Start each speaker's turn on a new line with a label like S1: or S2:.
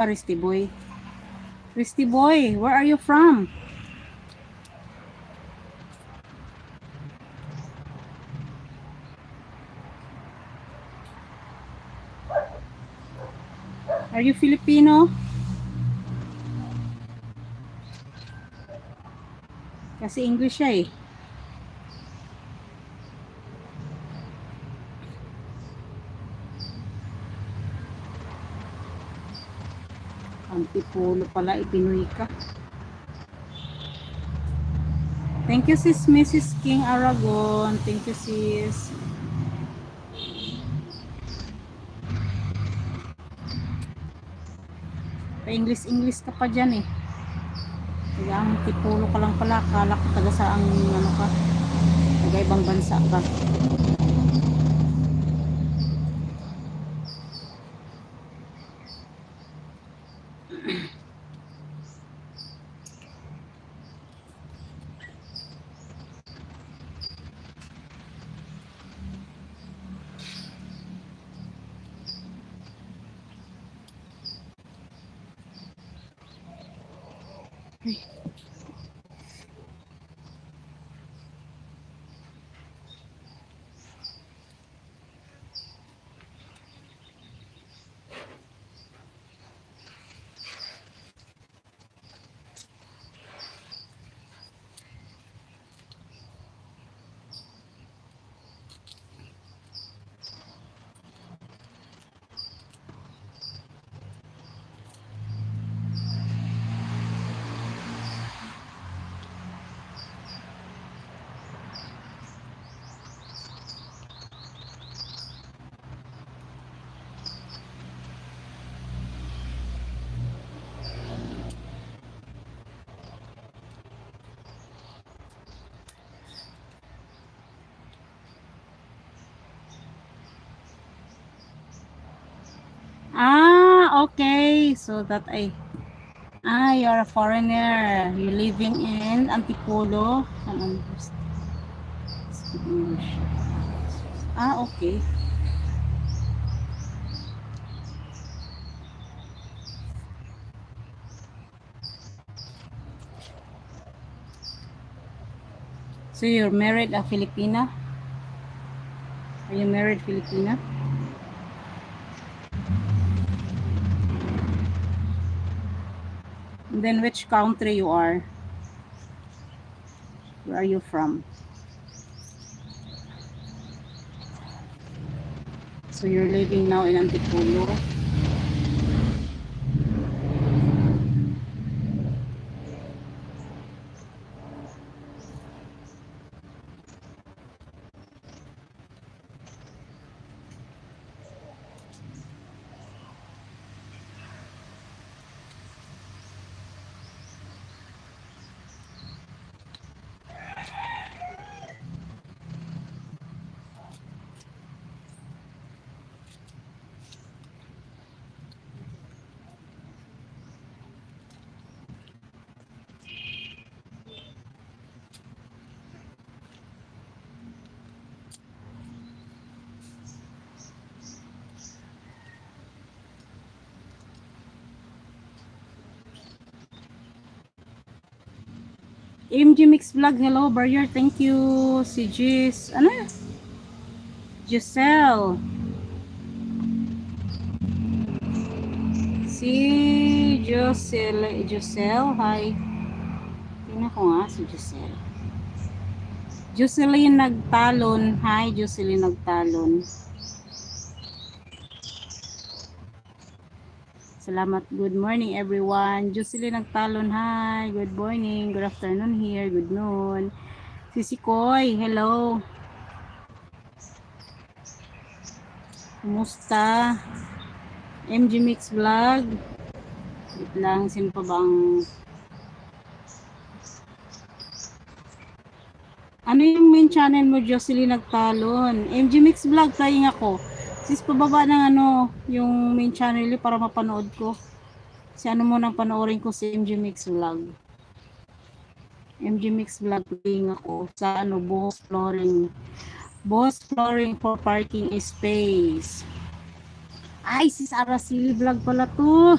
S1: Risty boy. Risty boy, where are you from? Are you Filipino? Kasi English siya eh. Antipolo pala, Pinoy ka. Thank you sis Mrs. King Aragon. Thank you sis. Pa-English ka pa dyan eh. Kaya ang Antipolo ka lang pala. Akala ko taga saang ano ka. Taga ibang bansa ka. Okay. So that you're a foreigner. You're living in Antipolo. Speak English. Okay. So you're married a Filipina? Are you married Filipina? And then which country you are? Where are you from? So you're living now in Antipolo. MG Mix Vlog, hello Barrier, thank you. Si Gis, ano? Giselle. Si Giselle, hi. Tingnan ko nga si Giselle. Jocelyn Nagtalon, hi Jocelyn Nagtalon. Salamat. Good morning everyone. Jocelyn Nagtalon, hi. Good morning. Good afternoon here. Good noon. Sisi Koy, hello. Kumusta? MG Mix Vlog. Wait lang, sino pa bang... Ano yung main channel mo, Jocelyn Nagtalon? MG Mix Vlog, trying ako. Sis, pababa ng yung main channel para mapanood ko. Si ano mo nang panoorin ko si MG Mix Vlog. MG Mix Vlog, playing ako sa Boss Flooring. Boss Flooring for parking space. Ay, si Araceli Vlog pala to.